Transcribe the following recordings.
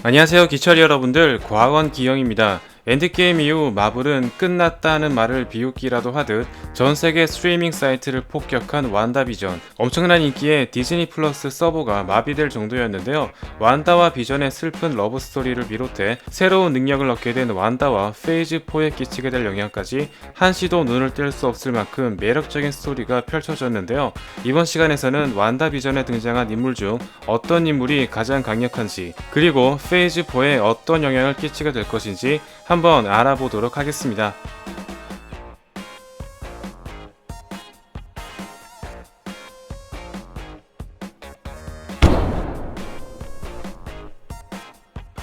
안녕하세요 기철이 여러분들, 과학원 기영입니다. 엔드게임 이후 마블은 끝났다는 말을 비웃기라도 하듯 전세계 스트리밍 사이트를 폭격한 완다비전. 엄청난 인기에 디즈니 플러스 서버가 마비될 정도였는데요. 완다와 비전의 슬픈 러브스토리를 비롯해 새로운 능력을 얻게 된 완다와 페이즈 4에 끼치게 될 영향까지 한시도 눈을 뗄 수 없을 만큼 매력적인 스토리가 펼쳐졌는데요. 이번 시간에서는 완다비전에 등장한 인물 중 어떤 인물이 가장 강력한지, 그리고 페이즈 4에 어떤 영향을 끼치게 될 것인지 한번 알아보도록 하겠습니다.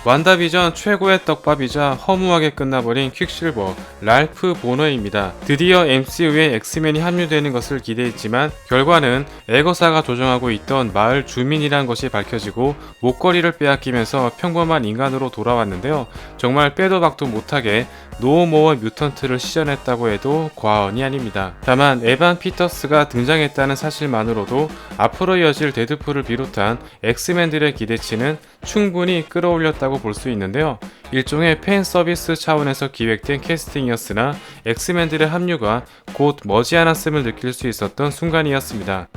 완다비전 최고의 떡밥이자 허무하게 끝나버린 퀵실버, 랄프 보너입니다. 드디어 MCU에 엑스맨이 합류되는 것을 기대했지만 결과는 에거사가 조종하고 있던 마을 주민이란 것이 밝혀지고 목걸이를 빼앗기면서 평범한 인간으로 돌아왔는데요. 정말 빼도 박도 못하게 노모어 뮤턴트를 시전했다고 해도 과언이 아닙니다. 다만 에반 피터스가 등장했다는 사실만으로도 앞으로 이어질 데드풀을 비롯한 엑스맨들의 기대치는 충분히 끌어올렸다고 볼 수 있는데요. 일종의 팬 서비스 차원에서 기획된 캐스팅이었으나 엑스맨들의 합류가 곧 머지않았음을 느낄 수 있었던 순간이었습니다.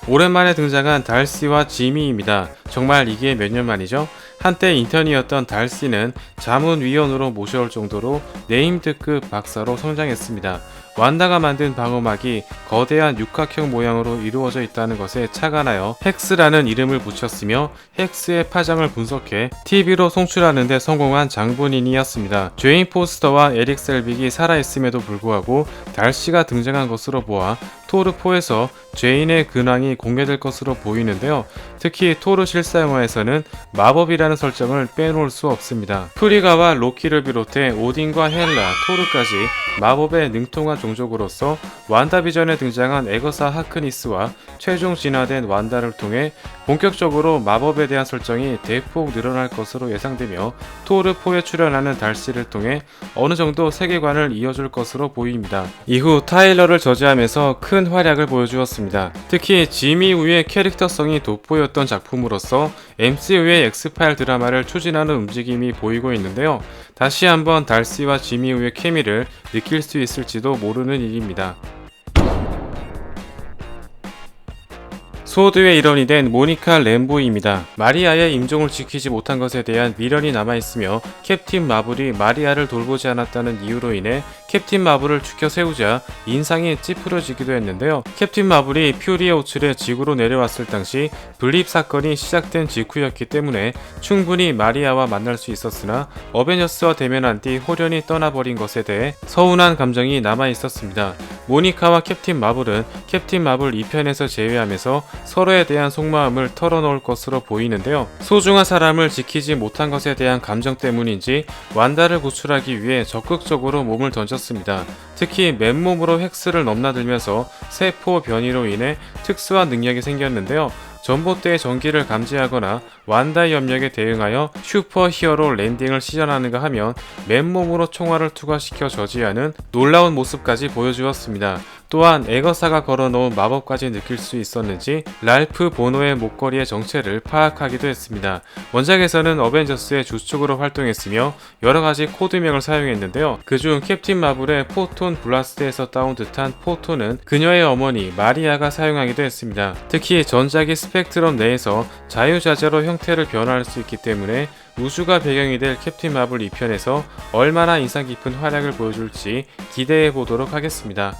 오랜만에 등장한 달시와 지미입니다. 정말 이게 몇 년 만이죠? 한때 인턴이었던 달시는 자문위원으로 모셔올 정도로 네임드급 박사로 성장했습니다. 완다가 만든 방어막이 거대한 육각형 모양으로 이루어져 있다는 것에 차가 나여 헥스라는 이름을 붙였으며 헥스의 파장을 분석해 TV로 송출하는 데 성공한 장본인이었습니다. 죄인 포스터와 에릭 셀빅이 살아있음에도 불구하고 달시가 등장한 것으로 보아 토르4에서 죄인의 근황이 공개될 것으로 보이는데요. 특히 토르 실사영화에서는 마법이라는 설정을 빼놓을 수 없습니다. 프리가와 로키를 비롯해 오딘과 헬라, 토르까지 마법에 능통한 종족으로서 완다비전에 등장한 에거사 하크니스와 최종 진화된 완다를 통해 본격적으로 마법에 대한 설정이 대폭 늘어날 것으로 예상되며 토르4에 출연하는 달시를 통해 어느 정도 세계관을 이어줄 것으로 보입니다. 이후 타일러를 저지하면서 큰 활약을 보여주었습니다. 특히 지미 우의 캐릭터성이 돋보였던 작품으로서 MCU의 엑스파일 드라마를 추진하는 움직임이 보이고 있는데요. 다시 한번 달시와 지미 우의 케미를 느낄 수 있을지도 모르는 일입니다. 소드의 일원이 된 모니카 램보이입니다. 마리아의 임종을 지키지 못한 것에 대한 미련이 남아있으며 캡틴 마블이 마리아를 돌보지 않았다는 이유로 인해 캡틴 마블을 추켜 세우자 인상이 찌푸려지기도 했는데요. 캡틴 마블이 퓨리의 호출에 지구로 내려왔을 당시 블립 사건이 시작된 직후였기 때문에 충분히 마리아와 만날 수 있었으나 어벤져스와 대면한 뒤 홀연히 떠나버린 것에 대해 서운한 감정이 남아있었습니다. 모니카와 캡틴 마블은 캡틴 마블 2편에서 제외하면서 서로에 대한 속마음을 털어놓을 것으로 보이는데요. 소중한 사람을 지키지 못한 것에 대한 감정 때문인지 완다를 구출하기 위해 적극적으로 몸을 던졌습니다. 특히 맨몸으로 헥스를 넘나들면서 세포 변이로 인해 특수한 능력이 생겼는데요. 전봇대의 전기를 감지하거나 완다의 염력에 대응하여 슈퍼 히어로 랜딩을 시전하는가 하면 맨몸으로 총알을 투과시켜 저지하는 놀라운 모습까지 보여주었습니다. 또한 에거사가 걸어놓은 마법까지 느낄 수 있었는지 랄프 보노의 목걸이의 정체를 파악하기도 했습니다. 원작에서는 어벤져스의 주축으로 활동했으며 여러가지 코드명을 사용했는데요. 그중 캡틴 마블의 포톤 블라스트에서 따온 듯한 포톤은 그녀의 어머니 마리아가 사용하기도 했습니다. 특히 전작이 스펙트럼 내에서 자유자재로 형태를 변화할 수 있기 때문에 우주가 배경이 될 캡틴 마블 2편에서 얼마나 인상 깊은 활약을 보여줄지 기대해 보도록 하겠습니다.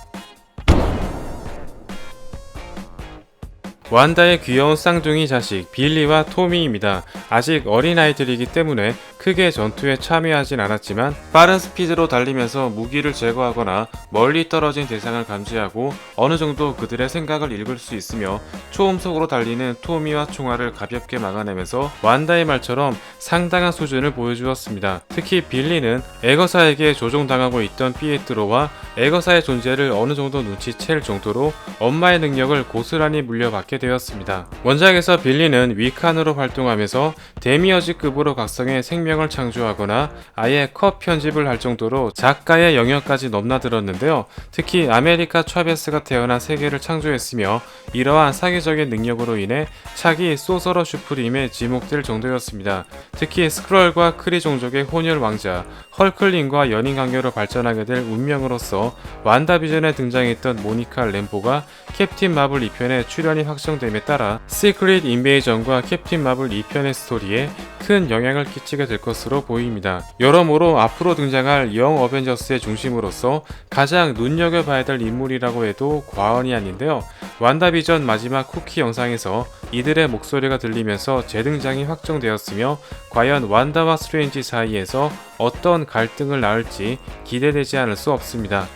완다의 귀여운 쌍둥이 자식 빌리와 토미입니다. 아직 어린아이들이기 때문에 크게 전투에 참여하진 않았지만 빠른 스피드로 달리면서 무기를 제거하거나 멀리 떨어진 대상을 감지하고 어느 정도 그들의 생각을 읽을 수 있으며 초음속으로 달리는 토미와 총알을 가볍게 막아내면서 완다의 말처럼 상당한 수준을 보여주었습니다. 특히 빌리는 에거사에게 조종당하고 있던 피에트로와 에거사의 존재를 어느 정도 눈치챌 정도로 엄마의 능력을 고스란히 물려받게 되었습니다. 원작에서 빌리는 위칸으로 활동하면서 데미어지급으로 각성해 생명을 창조하거나 아예 컷 편집을 할 정도로 작가의 영역까지 넘나들었는데요. 특히 아메리카 차베스가 태어나 세계를 창조했으며 이러한 사기적인 능력으로 인해 차기 소서러 슈프림에 지목될 정도였습니다. 특히 스크롤과 크리 종족의 혼혈 왕자 헐클링과 연인 관계로 발전하게 될 운명으로서 완다비전에 등장했던 모니카 램보가 캡틴 마블 2편에 출연이 확정됨에 따라 시크릿 인베이전과 캡틴 마블 2편의 스토리에 큰 영향을 끼치게 될 것으로 보입니다. 여러모로 앞으로 등장할 영 어벤져스의 중심으로서 가장 눈여겨봐야 될 인물이라고 해도 과언이 아닌데요. 완다비전 마지막 쿠키 영상에서 이들의 목소리가 들리면서 재등장이 확정되었으며 과연 완다와 스트레인지 사이에서 어떤 갈등을 낳을지 기대되지 않을 수 없습니다.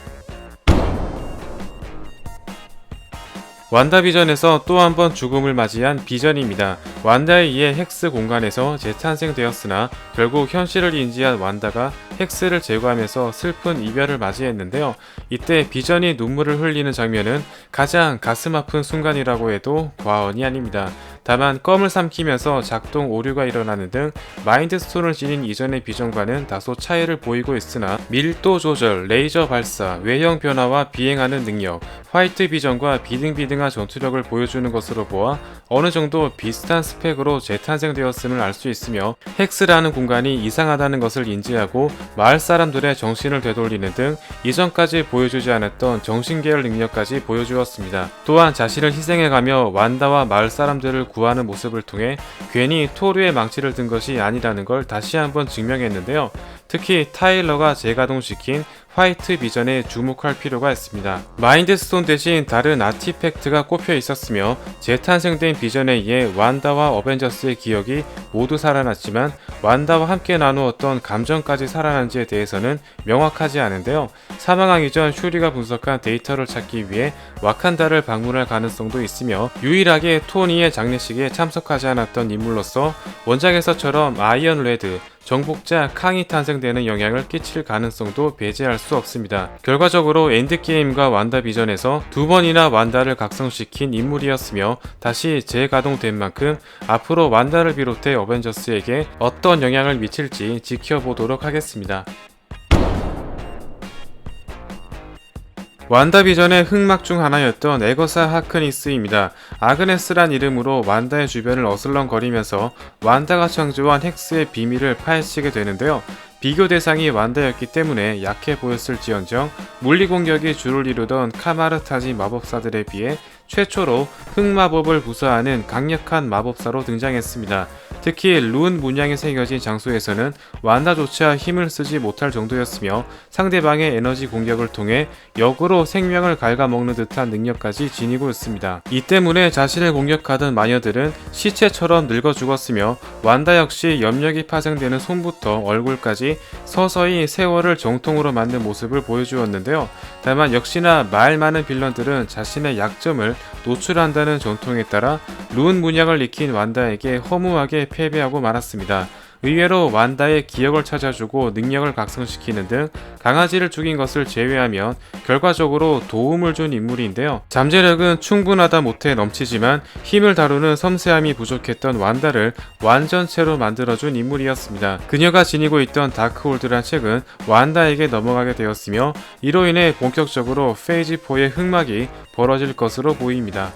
완다비전에서 또 한 번 죽음을 맞이한 비전입니다. 완다에 의해 헥스 공간에서 재탄생되었으나 결국 현실을 인지한 완다가 헥스를 제거하면서 슬픈 이별을 맞이했는데요. 이때 비전이 눈물을 흘리는 장면은 가장 가슴 아픈 순간이라고 해도 과언이 아닙니다. 다만 껌을 삼키면서 작동 오류가 일어나는 등 마인드스톤을 지닌 이전의 비전과는 다소 차이를 보이고 있으나 밀도 조절, 레이저 발사, 외형 변화와 비행하는 능력, 화이트 비전과 비등비등한 전투력을 보여주는 것으로 보아 어느 정도 비슷한 스펙으로 재탄생되었음을 알 수 있으며 헥스라는 공간이 이상하다는 것을 인지하고 마을 사람들의 정신을 되돌리는 등 이전까지 보여주지 않았던 정신계열 능력까지 보여주었습니다. 또한 자신을 희생해가며 완다와 마을 사람들을 구하는 모습을 통해 괜히 토르의 망치를 든 것이 아니라는 걸 다시 한번 증명했는데요. 특히 타일러가 재가동시킨 화이트 비전에 주목할 필요가 있습니다. 마인드스톤 대신 다른 아티팩트가 꼽혀 있었으며 재탄생된 비전에 의해 완다와 어벤져스의 기억이 모두 살아났지만 완다와 함께 나누었던 감정까지 살아난지에 대해서는 명확하지 않은데요. 사망하기 전 슈리가 분석한 데이터를 찾기 위해 와칸다를 방문할 가능성도 있으며 유일하게 토니의 장례식에 참석하지 않았던 인물로서 원작에서처럼 아이언 레드, 정복자 캉이 탄생되는 영향을 끼칠 가능성도 배제할 수 없습니다. 결과적으로 엔드게임과 완다비전에서 두 번이나 완다를 각성시킨 인물이었으며 다시 재가동된 만큼 앞으로 완다를 비롯해 어벤져스에게 어떤 영향을 미칠지 지켜보도록 하겠습니다. 완다비전의 흑막 중 하나였던 에거사 하크니스입니다. 아그네스란 이름으로 완다의 주변을 어슬렁거리면서 완다가 창조한 헥스의 비밀을 파헤치게 되는데요. 비교 대상이 완다였기 때문에 약해 보였을지언정 물리 공격이 주를 이루던 카마르타지 마법사들에 비해 최초로 흑마법을 구사하는 강력한 마법사로 등장했습니다. 특히 룬 문양이 새겨진 장소에서는 완다조차 힘을 쓰지 못할 정도였으며 상대방의 에너지 공격을 통해 역으로 생명을 갉아먹는 듯한 능력까지 지니고 있습니다. 이 때문에 자신을 공격하던 마녀들은 시체처럼 늙어 죽었으며 완다 역시 염력이 파생되는 손부터 얼굴까지 서서히 세월을 정통으로 만든 모습을 보여주었는데요. 다만 역시나 말 많은 빌런들은 자신의 약점을 노출한다는 전통에 따라 룬 문양을 익힌 완다에게 허무하게 패배하고 말았습니다. 의외로 완다의 기억을 찾아주고 능력을 각성시키는 등 강아지를 죽인 것을 제외하면 결과적으로 도움을 준 인물인데요. 잠재력은 충분하다 못해 넘치지만 힘을 다루는 섬세함이 부족했던 완다를 완전체로 만들어준 인물이었습니다. 그녀가 지니고 있던 다크홀드란 책은 완다에게 넘어가게 되었으며 이로 인해 본격적으로 페이지 4의 흑막이 벌어질 것으로 보입니다.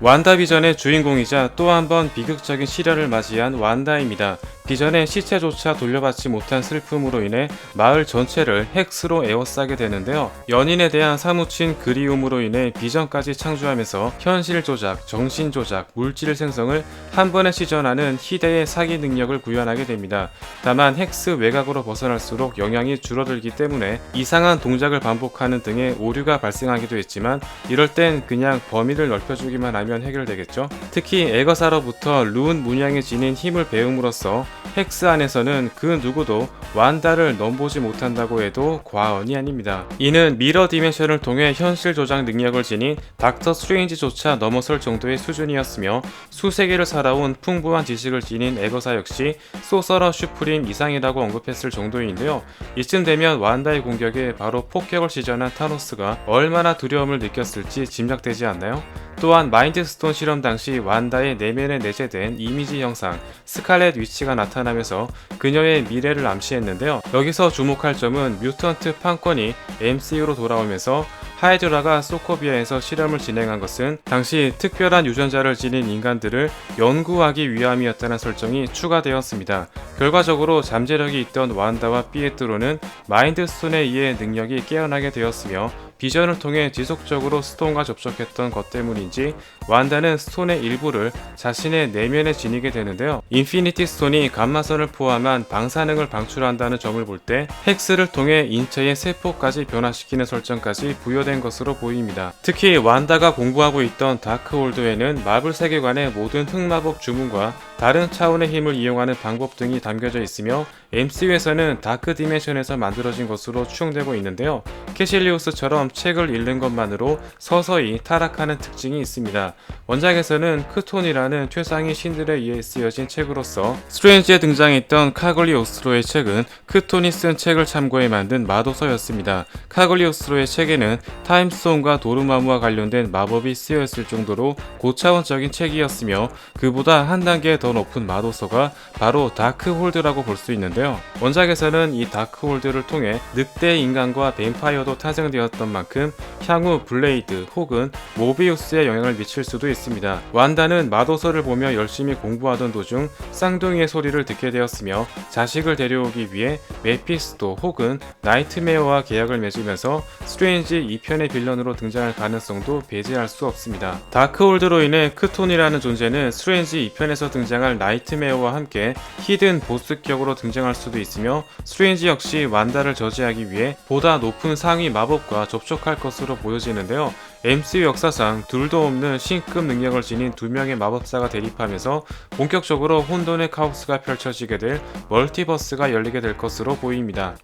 완다비전의 주인공이자 또 한 번 비극적인 시련을 맞이한 완다입니다. 비전의 시체조차 돌려받지 못한 슬픔으로 인해 마을 전체를 헥스로 에워싸게 되는데요. 연인에 대한 사무친 그리움으로 인해 비전까지 창조하면서 현실 조작, 정신 조작, 물질 생성을 한 번에 시전하는 희대의 사기 능력을 구현하게 됩니다. 다만 헥스 외곽으로 벗어날수록 영향이 줄어들기 때문에 이상한 동작을 반복하는 등의 오류가 발생하기도 했지만 이럴 땐 그냥 범위를 넓혀주기만 하면 해결되겠죠. 특히 에거사로부터 룬 문양에 지닌 힘을 배움으로써 헥스 안에서는 그 누구도 완다를 넘보지 못한다고 해도 과언이 아닙니다. 이는 미러 디멘션을 통해 현실 조작 능력을 지닌 닥터 스트레인지조차 넘어설 정도의 수준이었으며 수세기를 살아온 풍부한 지식을 지닌 에거사 역시 소서러 슈프림 이상이라고 언급했을 정도인데요. 이쯤 되면 완다의 공격에 바로 폭격을 시전한 타노스가 얼마나 두려움을 느꼈을지 짐작되지 않나요? 또한 마인드스톤 실험 당시 완다의 내면에 내재된 이미지 형상 스칼렛 위치가 나타나면서 그녀의 미래를 암시했는데요. 여기서 주목할 점은 뮤턴트 판권이 MCU로 돌아오면서 하이드라가 소코비아에서 실험을 진행한 것은 당시 특별한 유전자를 지닌 인간들을 연구하기 위함이었다는 설정이 추가되었습니다. 결과적으로 잠재력이 있던 완다와 피에트로는 마인드스톤에 의해 능력이 깨어나게 되었으며 비전을 통해 지속적으로 스톤과 접촉했던 것 때문인지 완다는 스톤의 일부를 자신의 내면에 지니게 되는데요. 인피니티 스톤이 감마선을 포함한 방사능을 방출한다는 점을 볼 때 헥스를 통해 인체의 세포까지 변화시키는 설정까지 부여된 것으로 보입니다. 특히 완다가 공부하고 있던 다크홀드에는 마블 세계관의 모든 흑마법 주문과 다른 차원의 힘을 이용하는 방법 등이 담겨져 있으며 MCU에서는 다크 디멘션에서 만들어진 것으로 추정되고 있는데요. 캐실리우스처럼 책을 읽는 것만으로 서서히 타락하는 특징이 있습니다. 원작에서는 크톤이라는 최상위 신들에 의해 쓰여진 책으로서 스트레인지에 등장했던 카글리오스로의 책은 크톤이 쓴 책을 참고해 만든 마도서였습니다. 카글리오스로의 책에는 타임스톤과 도르마무와 관련된 마법이 쓰여있을 정도로 고차원적인 책이었으며 그보다 한 단계 더 높은 마도서가 바로 다크홀드라고 볼 수 있는데요. 원작에서는 이 다크홀드를 통해 늑대 인간과 뱀파이어도 탄생되었던 만큼 향후 블레이드 혹은 모비우스에 영향을 미칠 수도 있습니다. 완다는 마도서를 보며 열심히 공부하던 도중 쌍둥이의 소리를 듣게 되었으며 자식을 데려오기 위해 메피스토 혹은 나이트메어와 계약을 맺으면서 스트레인지 2편의 빌런으로 등장할 가능성도 배제할 수 없습니다. 다크홀드로 인해 크톤이라는 존재는 스트레인지 2편에서 등장할 나이트메어와 함께 히든 보스격으로 등장할 수도 있으며 스트레인지 역시 완다를 저지하기 위해 보다 높은 상위 마법과 접촉할 것으로 보여지는데요. MCU 역사상 둘도 없는 신급 능력을 지닌 두 명의 마법사가 대립하면서 본격적으로 혼돈의 카오스가 펼쳐지게 될 멀티버스가 열리게 될 것으로 보입니다.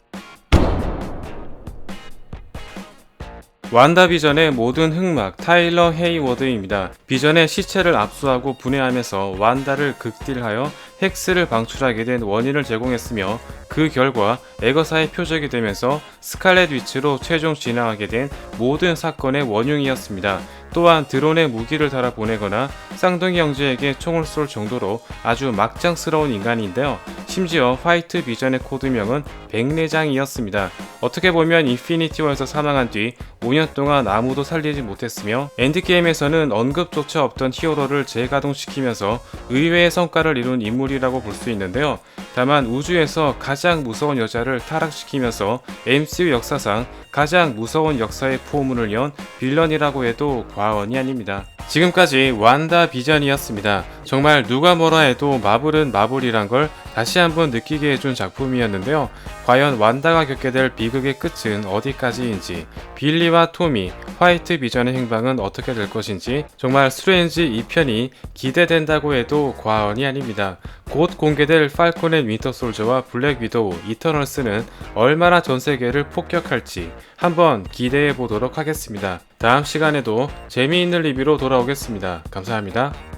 완다 비전의 모든 흑막 타일러 헤이워드입니다. 비전의 시체를 압수하고 분해하면서 완다를 극딜하여 헥스를 방출하게 된 원인을 제공했으며 그 결과 에거사의 표적이 되면서 스칼렛 위치로 최종 진화하게 된 모든 사건의 원흉이었습니다. 또한 드론에 무기를 달아 보내거나 쌍둥이 형제에게 총을 쏠 정도로 아주 막장스러운 인간인데요. 심지어 화이트 비전의 코드명은 백내장이었습니다. 어떻게 보면 인피니티 워에서 사망한 뒤 5년 동안 아무도 살리지 못했으며 엔드게임에서는 언급조차 없던 히어로를 재가동시키면서 의외의 성과를 이룬 인물이라고 볼 수 있는데요. 다만 우주에서 가장 무서운 여자를 타락시키면서 MCU 역사상 가장 무서운 역사의 포문을 연 빌런이라고 해도 과언이 아닙니다. 지금까지 완다 비전이었습니다. 정말 누가 뭐라 해도 마블은 마블이란 걸 다시 한번 느끼게 해준 작품이었는데요. 과연 완다가 겪게 될 비극의 끝은 어디까지인지, 빌리와 토미, 화이트 비전의 행방은 어떻게 될 것인지 정말 스트레인지 2편이 기대된다고 해도 과언이 아닙니다. 곧 공개될 팔콘 앤 윈터 솔저와 블랙 위도우, 이터널스는 얼마나 전 세계를 폭격할지 한번 기대해 보도록 하겠습니다. 다음 시간에도 재미있는 리뷰로 돌아오겠습니다. 감사합니다.